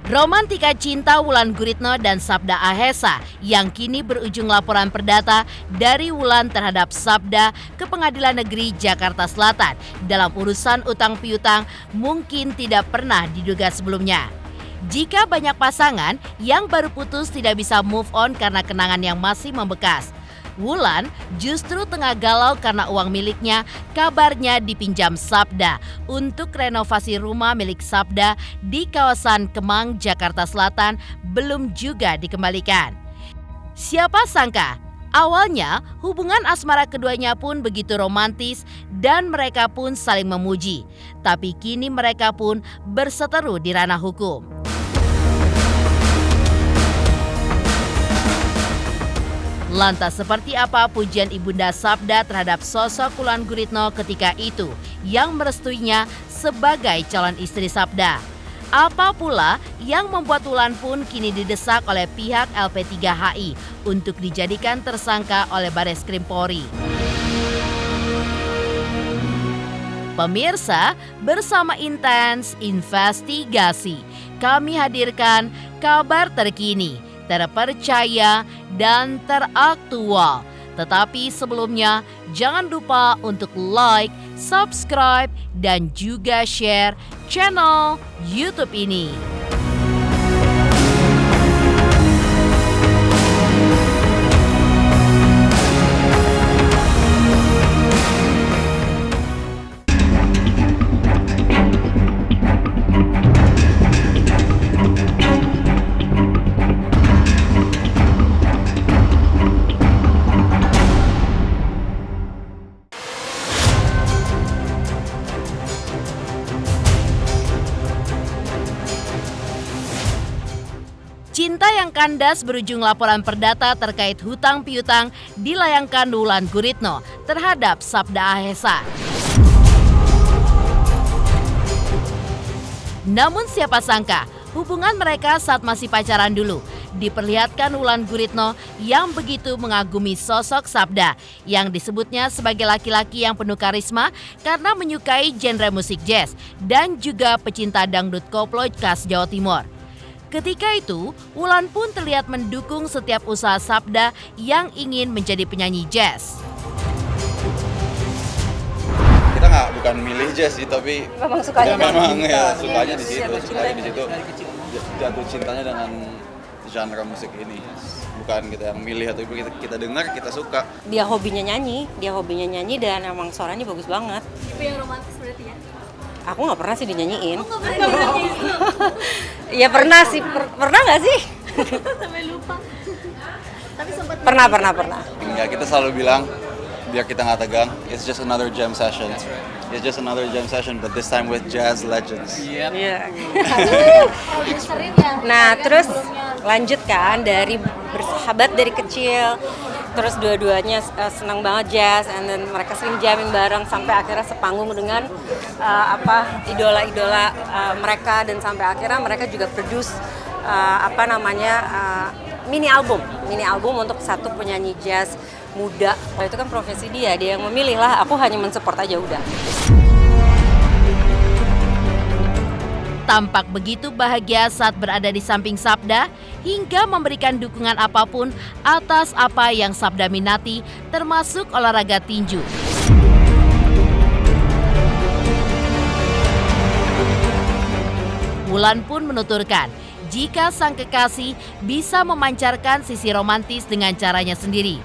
Romantika cinta Wulan Guritno dan Sabda Ahesa yang kini berujung laporan perdata dari Wulan terhadap Sabda ke Pengadilan Negeri Jakarta Selatan dalam urusan utang piutang mungkin tidak pernah diduga sebelumnya. Jika banyak pasangan yang baru putus tidak bisa move on karena kenangan yang masih membekas, Wulan justru tengah galau karena uang miliknya kabarnya dipinjam Sabda untuk renovasi rumah milik Sabda di kawasan Kemang, Jakarta Selatan belum juga dikembalikan. Siapa sangka, awalnya hubungan asmara keduanya pun begitu romantis dan mereka pun saling memuji. Tapi kini mereka pun berseteru di ranah hukum. Lantas seperti apa pujian Ibunda Sabda terhadap sosok Wulan Guritno ketika itu yang merestuinya sebagai calon istri Sabda? Apa pula yang membuat Wulan pun kini didesak oleh pihak LP3HI untuk dijadikan tersangka oleh Bareskrim Polri? Pemirsa, bersama Intens Investigasi, kami hadirkan kabar terkini, terpercaya, dan teraktual. Tetapi sebelumnya, jangan lupa untuk like, subscribe, dan juga share channel YouTube ini. Cinta yang kandas berujung laporan perdata terkait hutang piutang dilayangkan Wulan Guritno terhadap Sabda Ahesa. Namun siapa sangka hubungan mereka saat masih pacaran dulu diperlihatkan Wulan Guritno yang begitu mengagumi sosok Sabda yang disebutnya sebagai laki-laki yang penuh karisma karena menyukai genre musik jazz dan juga pecinta dangdut koplo khas Jawa Timur. Ketika itu, Wulan pun terlihat mendukung setiap usaha Sabda yang ingin menjadi penyanyi jazz. Kita bukan milih jazz sih, tapi memang sukanya sukanya di situ. Jatuh cintanya dengan genre musik ini. Bukan kita yang milih atau kita dengar, kita suka. Dia hobinya nyanyi dan emang suaranya bagus banget. Tipe yang romantis berarti ya? Aku nggak pernah sih dinyanyiin. Oh, nggak pernah dinyanyiin? Iya pernah sih, pernah nggak sih? Sampai lupa. Tapi sempat. Pernah. Ya kita selalu bilang biar kita nggak tegang, it's just another jam session. It's just another jam session, but this time with jazz legends. Iya. Produserin ya. Nah terus lanjut kan dari bersahabat dari kecil. Terus dua-duanya senang banget jazz, and then mereka sering jamming bareng sampai akhirnya sepanggung dengan idola-idola mereka, dan sampai akhirnya mereka juga produce mini album untuk satu penyanyi jazz muda. Itu kan profesi dia yang memilih lah. Aku hanya mensupport aja udah. Tampak begitu bahagia saat berada di samping Sabda hingga memberikan dukungan apapun atas apa yang Sabda minati, termasuk olahraga tinju. Wulan pun menuturkan jika sang kekasih bisa memancarkan sisi romantis dengan caranya sendiri.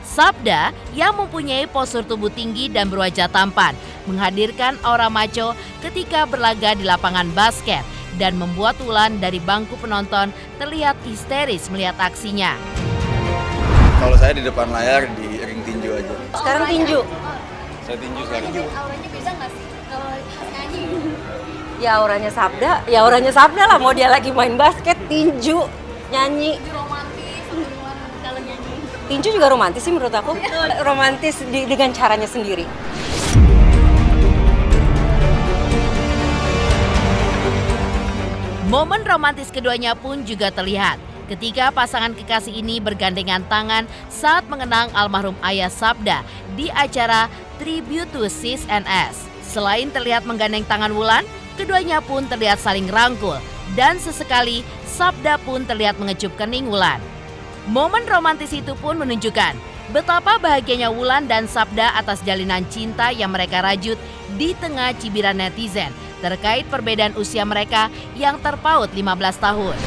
Sabda yang mempunyai postur tubuh tinggi dan berwajah tampan menghadirkan aura macho ketika berlaga di lapangan basket dan membuat Wulan dari bangku penonton terlihat histeris melihat aksinya. Kalau saya di depan layar di ring tinju aja. Sekarang tinju. Saya tinju sekarang. Auranya beda nggak sih kalau nyanyi? Ya auranya Sabda lah. Mau dia lagi main basket, tinju, nyanyi. Romantis kalau nyanyi. Tinju juga romantis sih menurut aku. Romantis dengan caranya sendiri. Momen romantis keduanya pun juga terlihat ketika pasangan kekasih ini bergandengan tangan saat mengenang almarhum ayah Sabda di acara Tribute to Sis and S. Selain terlihat menggandeng tangan Wulan, keduanya pun terlihat saling rangkul dan sesekali Sabda pun terlihat mengecup kening Wulan. Momen romantis itu pun menunjukkan betapa bahagianya Wulan dan Sabda atas jalinan cinta yang mereka rajut di tengah cibiran netizen terkait perbedaan usia mereka yang terpaut 15 tahun.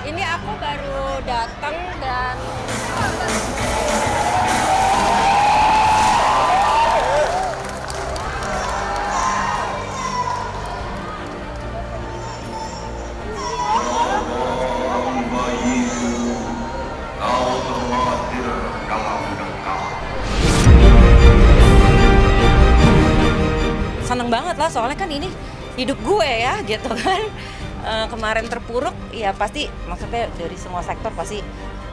Ini aku baru datang dan seneng banget lah, soalnya kan ini hidup gue ya gitu kan. Kemarin terpuruk ya pasti, maksudnya dari semua sektor pasti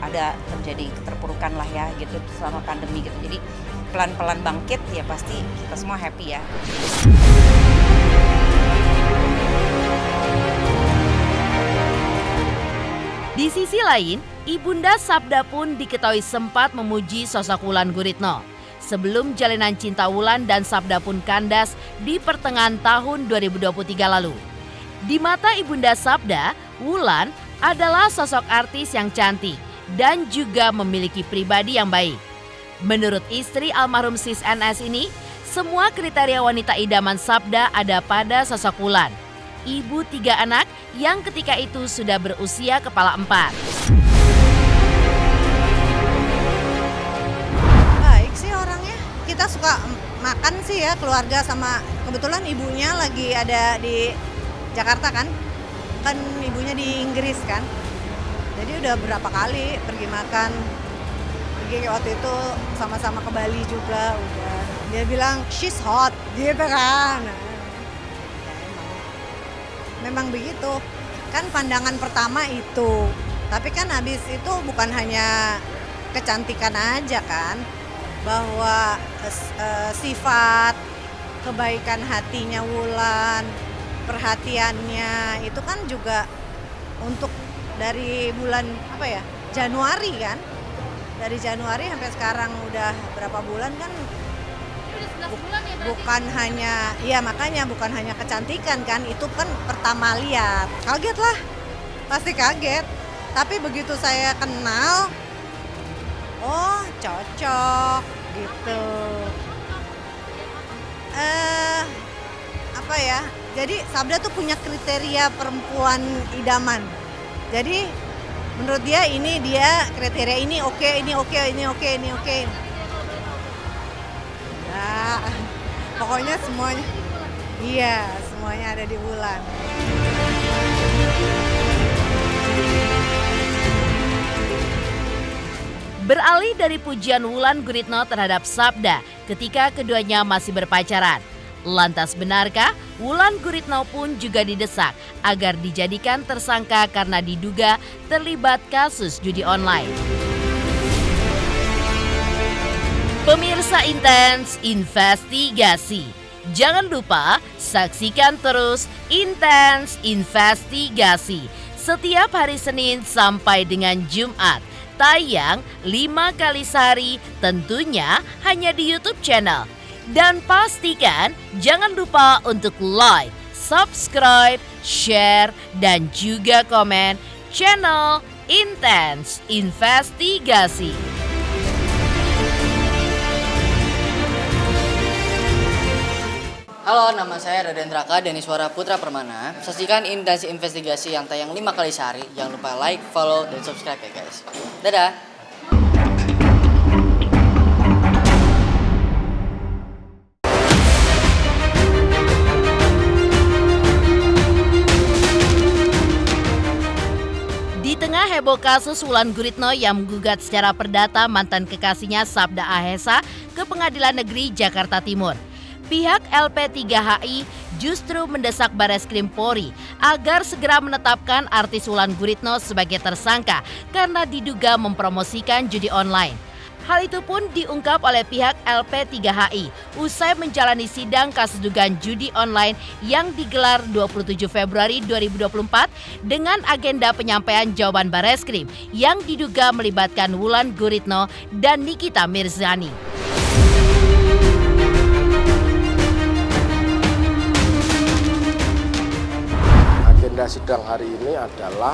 ada terjadi keterpurukan lah ya gitu selama pandemi gitu. Jadi pelan-pelan bangkit ya pasti kita semua happy ya. Di sisi lain, Ibunda Sabda pun diketahui sempat memuji sosok Wulan Guritno. Sebelum jalinan cinta Wulan dan Sabda pun kandas di pertengahan tahun 2023 lalu. Di mata Ibunda Sabda, Wulan adalah sosok artis yang cantik dan juga memiliki pribadi yang baik. Menurut istri almarhum Sis NS ini, semua kriteria wanita idaman Sabda ada pada sosok Wulan. Ibu 3 anak yang ketika itu sudah berusia kepala 4. Baik sih orangnya. Kita suka makan sih ya keluarga, sama kebetulan ibunya lagi ada di Jakarta kan ibunya di Inggris kan, jadi udah berapa kali pergi makan, pergi waktu itu sama-sama ke Bali juga udah. Dia bilang she's hot gitu kan. Ya, memang begitu kan pandangan pertama itu, tapi kan habis itu bukan hanya kecantikan aja kan, bahwa sifat kebaikan hatinya Wulan, perhatiannya itu kan juga untuk dari bulan Januari kan, dari Januari sampai sekarang udah berapa bulan kan, bukan hanya ya makanya bukan hanya kecantikan kan, itu kan pertama lihat kaget lah, pasti kaget, tapi begitu saya kenal, oh cocok gitu. Jadi Sabda tuh punya kriteria perempuan idaman. Jadi menurut dia ini dia kriteria ini oke, ini oke, ini oke, ini oke. Nah, pokoknya semuanya. Iya, semuanya ada di Wulan. Beralih dari pujian Wulan Guritno terhadap Sabda ketika keduanya masih berpacaran. Lantas benarkah Wulan Guritno pun juga didesak agar dijadikan tersangka karena diduga terlibat kasus judi online? Pemirsa Intens Investigasi, jangan lupa saksikan terus Intens Investigasi setiap hari Senin sampai dengan Jumat. Tayang 5 kali sehari, tentunya hanya di YouTube channel. Dan pastikan jangan lupa untuk like, subscribe, share, dan juga komen channel Intens Investigasi. Halo, nama saya Raden Raka Deniswara Putra Permana. Saksikan Intens Investigasi yang tayang 5 kali sehari. Jangan lupa like, follow, dan subscribe ya guys. Dadah! Di tengah heboh kasus Wulan Guritno yang menggugat secara perdata mantan kekasihnya Sabda Ahesa ke Pengadilan Negeri Jakarta Timur, Pihak LP3HI justru mendesak Bareskrim Polri agar segera menetapkan artis Wulan Guritno sebagai tersangka karena diduga mempromosikan judi online. Hal itu pun diungkap oleh pihak LP3HI usai menjalani sidang kasus dugaan judi online yang digelar 27 Februari 2024 dengan agenda penyampaian jawaban Bareskrim yang diduga melibatkan Wulan Guritno dan Nikita Mirzani. Agenda sidang hari ini adalah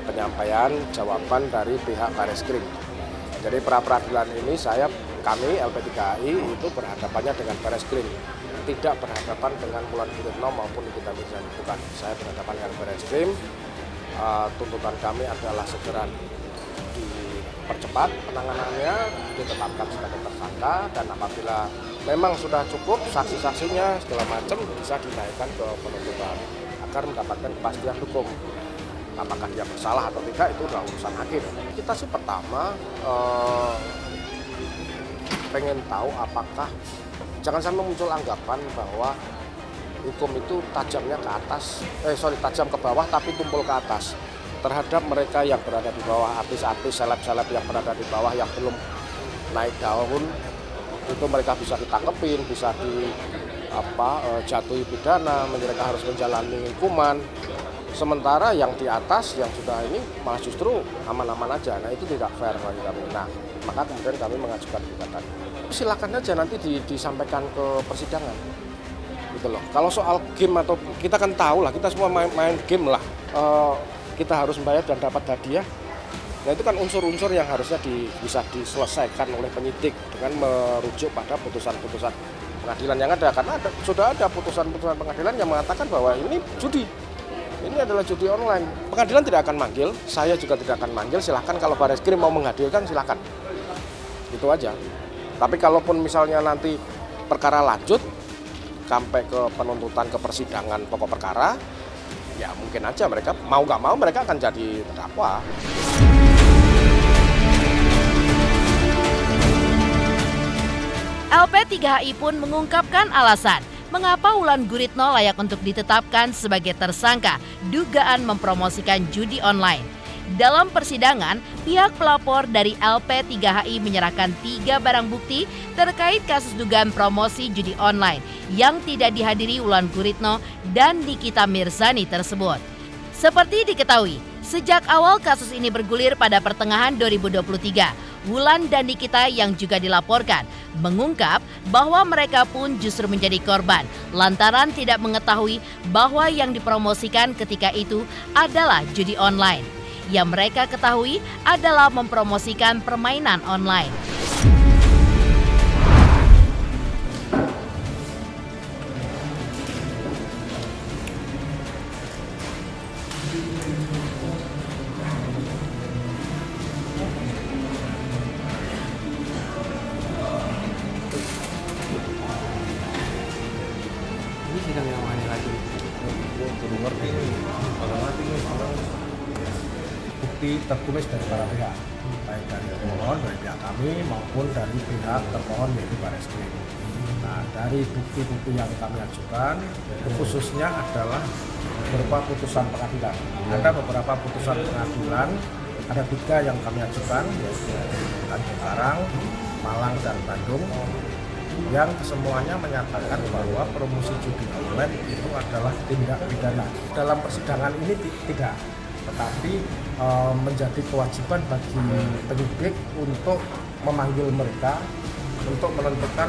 penyampaian jawaban dari pihak Bareskrim. Jadi pra-peradilan ini kami LP3HI itu berhadapannya dengan Bareskrim, tidak berhadapan dengan Wulan Guritno maupun Nikita Mirzani, bukan. Saya berhadapan dengan Bareskrim. Tuntutan kami adalah segera dipercepat penanganannya, ditetapkan sebagai tersangka, dan apabila memang sudah cukup saksi-saksinya segala macam bisa dinaikkan ke penuntutan agar mendapatkan kepastian hukum. Apakah dia bersalah atau tidak itu adalah urusan hakim. Kita sih pertama pengen tahu apakah jangan sampai muncul anggapan bahwa hukum itu tajamnya ke atas, tajam ke bawah tapi tumpul ke atas. Terhadap mereka yang berada di bawah, artis-artis, seleb-seleb yang berada di bawah yang belum naik daun, itu mereka bisa ditangkepin, bisa jatuhi pidana, mereka harus menjalani hukuman. Sementara yang di atas, yang sudah ini malah justru aman-aman aja. Nah itu tidak fair bagi kami. Nah maka kemudian kami mengajukan gugatan. Silakan aja nanti disampaikan ke persidangan. Gitu loh. Kalau soal game atau kita kan tahu lah, kita semua main game lah. Kita harus membayar dan dapat hadiah. Nah itu kan unsur-unsur yang harusnya bisa diselesaikan oleh penyidik dengan merujuk pada putusan-putusan pengadilan yang ada. Karena sudah ada putusan-putusan pengadilan yang mengatakan bahwa ini judi. Ini adalah judi online. Pengadilan tidak akan manggil, saya juga tidak akan manggil. Silahkan kalau Bareskrim mau menghadirkan silahkan. Itu aja. Tapi kalaupun misalnya nanti perkara lanjut sampai ke penuntutan ke persidangan pokok perkara, ya mungkin aja mereka mau nggak mau mereka akan jadi terdakwa. LP3HI pun mengungkapkan alasan mengapa Wulan Guritno layak untuk ditetapkan sebagai tersangka dugaan mempromosikan judi online. Dalam persidangan, pihak pelapor dari LP3HI menyerahkan 3 barang bukti terkait kasus dugaan promosi judi online yang tidak dihadiri Wulan Guritno dan Nikita Mirzani tersebut. Seperti diketahui, sejak awal kasus ini bergulir pada pertengahan 2023, Wulan dan Nikita yang juga dilaporkan mengungkap bahwa mereka pun justru menjadi korban lantaran tidak mengetahui bahwa yang dipromosikan ketika itu adalah judi online. Yang mereka ketahui adalah mempromosikan permainan online. Ini sidang yang mana lagi? Belum ngerti nih, bukti tertulis dari para pihak, baik dari pemohon, dari pihak kami maupun dari pihak termohon yaitu Bareskrim. Nah, dari bukti-bukti yang kami ajukan, khususnya adalah berupa putusan pengadilan. Ada beberapa putusan pengadilan, ada 3 yang kami ajukan, yaitu Tanjung Karang, Malang, dan Bandung, yang kesemuanya menyatakan bahwa promosi judi online itu adalah tindak pidana. Dalam persidangan ini tidak, tetapi menjadi kewajiban bagi penyidik untuk memanggil mereka untuk menentukan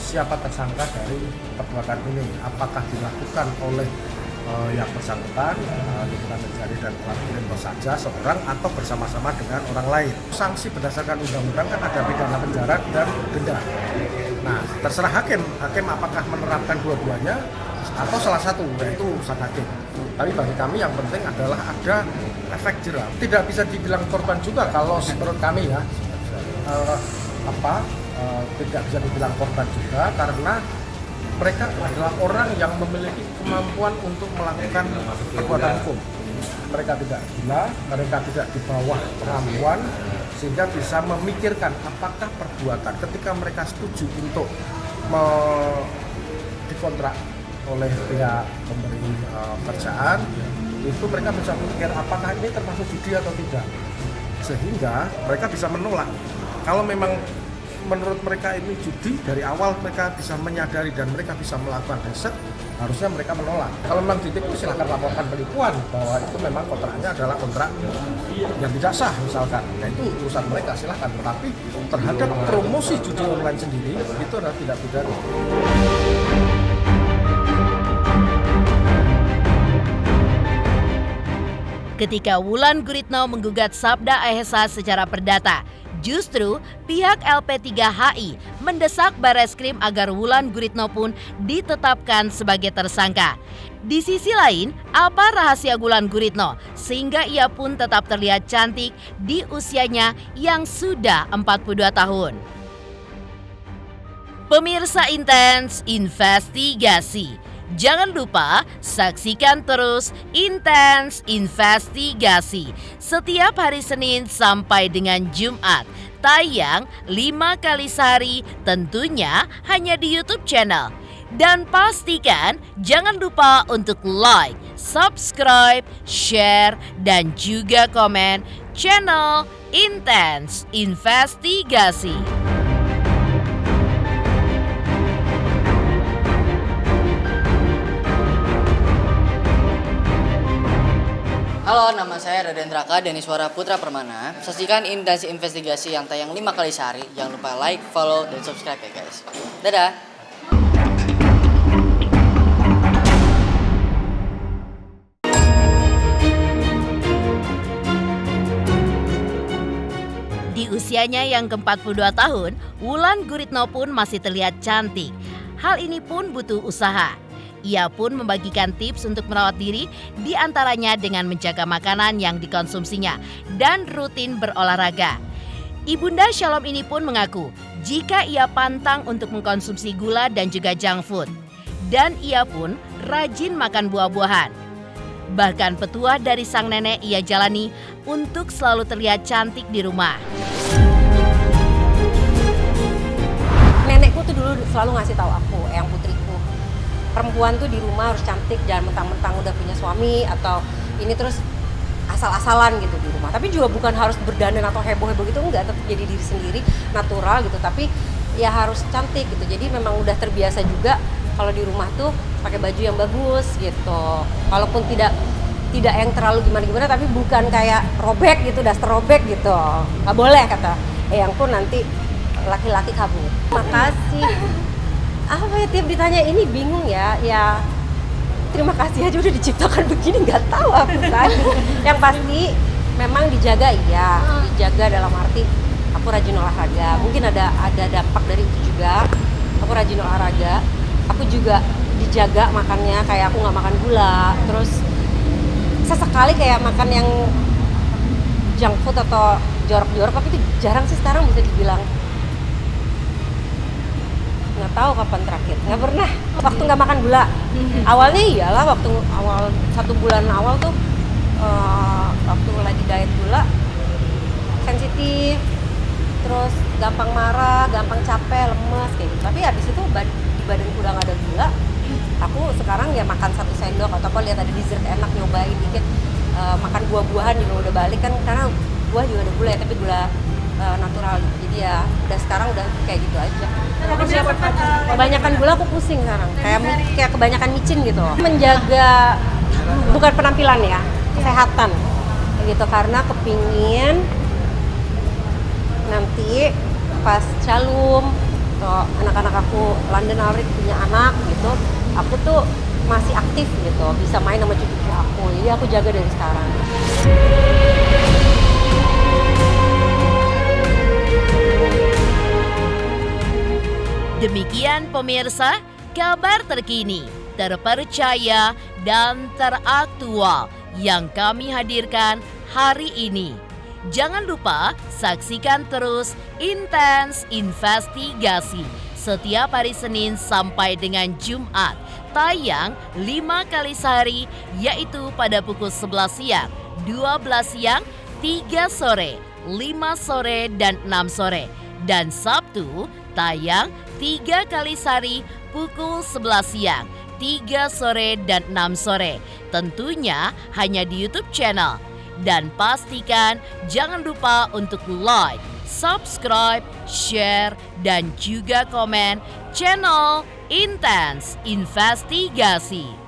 siapa tersangka dari perbuatan ini, apakah dilakukan oleh yang bersangkutan, Nikita Mirzani dan Wulan Guritno saja seorang atau bersama-sama dengan orang lain. Sanksi berdasarkan undang-undang kan ada pidana penjara dan denda. Nah, terserah hakim apakah menerapkan dua-duanya atau salah satu, yaitu urusan hakim. Tapi bagi kami yang penting adalah ada efek jerah. Tidak bisa dibilang korban juga kalau menurut kami ya, tidak bisa dibilang korban juga karena mereka adalah orang yang memiliki kemampuan untuk melakukan perbuatan hukum. Mereka tidak gila, mereka tidak di bawah kemampuan, sehingga bisa memikirkan apakah perbuatan ketika mereka setuju untuk dikontrak oleh pihak pemberi kerjaan, itu mereka bisa berpikir apakah ini termasuk judi atau tidak, sehingga mereka bisa menolak. Kalau memang menurut mereka ini judi, dari awal mereka bisa menyadari dan mereka bisa melakukan riset, harusnya mereka menolak. Kalau memang ditipu, silahkan laporkan penipuan bahwa itu memang kontraknya adalah kontrak yang tidak sah misalkan. Nah itu urusan mereka, silahkan. Tetapi terhadap promosi judi online sendiri, itu adalah tidak pidana. Ketika Wulan Guritno menggugat Sabda Ahesa secara perdata, justru pihak LP3HI mendesak Bareskrim agar Wulan Guritno pun ditetapkan sebagai tersangka. Di sisi lain, apa rahasia Wulan Guritno sehingga ia pun tetap terlihat cantik di usianya yang sudah 42 tahun? Pemirsa Intens Investigasi, jangan lupa saksikan terus Intens Investigasi setiap hari Senin sampai dengan Jumat. Tayang 5 kali sehari, tentunya hanya di YouTube channel. Dan pastikan jangan lupa untuk like, subscribe, share, dan juga komen channel Intens Investigasi. Halo, nama saya Raden Raka Deniswara Putra Permana. Saksikan Intens Investigasi yang tayang 5 kali sehari. Jangan lupa like, follow, dan subscribe ya guys. Dadah! Di usianya yang ke-42 tahun, Wulan Guritno pun masih terlihat cantik. Hal ini pun butuh usaha. Ia pun membagikan tips untuk merawat diri, diantaranya dengan menjaga makanan yang dikonsumsinya dan rutin berolahraga. Ibunda Shalom ini pun mengaku jika ia pantang untuk mengkonsumsi gula dan juga junk food. Dan ia pun rajin makan buah-buahan. Bahkan petuah dari sang nenek ia jalani untuk selalu terlihat cantik di rumah. Nenekku tuh dulu selalu ngasih tahu aku, Eyang putriku, perempuan tuh di rumah harus cantik, jangan mentang-mentang udah punya suami atau ini terus asal-asalan gitu di rumah. Tapi juga bukan harus berdandan atau heboh-heboh gitu, enggak, tetap jadi diri sendiri, natural gitu. Tapi ya harus cantik gitu. Jadi memang udah terbiasa juga kalau di rumah tuh pakai baju yang bagus gitu. Walaupun tidak yang terlalu gimana-gimana, tapi bukan kayak robek gitu, daster robek gitu. Nggak boleh kata Eyang pun nanti laki-laki kabur. Makasih. Apa ya, tiap ditanya ini bingung ya terima kasih aja udah diciptakan begini, nggak tahu aku kan. Yang pasti memang dijaga, iya dijaga dalam arti aku rajin olahraga, mungkin ada dampak dari itu juga. Aku rajin olahraga, aku juga dijaga makannya, kayak aku nggak makan gula, terus sesekali kayak makan yang junk food atau jorok-jorok, tapi itu jarang sih sekarang bisa dibilang. Nggak tahu kapan terakhir, nggak pernah. Waktu nggak makan gula, awalnya iyalah, waktu awal 1 bulan awal tuh waktu lagi diet gula, sensitif, terus gampang marah, gampang capek, lemes kayak gitu. Tapi habis itu di badanku udah nggak ada gula, aku sekarang ya makan 1 sendok atau apa, lihat ada dessert enak nyobain dikit, makan buah-buahan juga udah balik kan, karena buah juga ada gula ya, tapi gula natural gitu. Jadi ya udah sekarang udah kayak gitu aja. Kebanyakan gula aku pusing sekarang, kayak kebanyakan micin gitu. Menjaga bukan penampilan ya, kesehatan gitu, karena kepingin nanti pas Shalom atau anak-anak aku London Alric punya anak gitu, aku tuh masih aktif gitu, bisa main sama cucu-cucu aku. Jadi aku jaga dari sekarang. Demikian pemirsa, kabar terkini, terpercaya, dan teraktual yang kami hadirkan hari ini. Jangan lupa saksikan terus Intens Investigasi setiap hari Senin sampai dengan Jumat. Tayang 5 kali sehari, yaitu pada pukul 11 siang, 12 siang, 3 sore, 5 sore, dan 6 sore. Dan Sabtu tayang 3 kali sehari pukul 11 siang, 3 sore, dan 6 sore. Tentunya hanya di YouTube channel. Dan pastikan jangan lupa untuk like, subscribe, share, dan juga komen channel Intense Investigasi.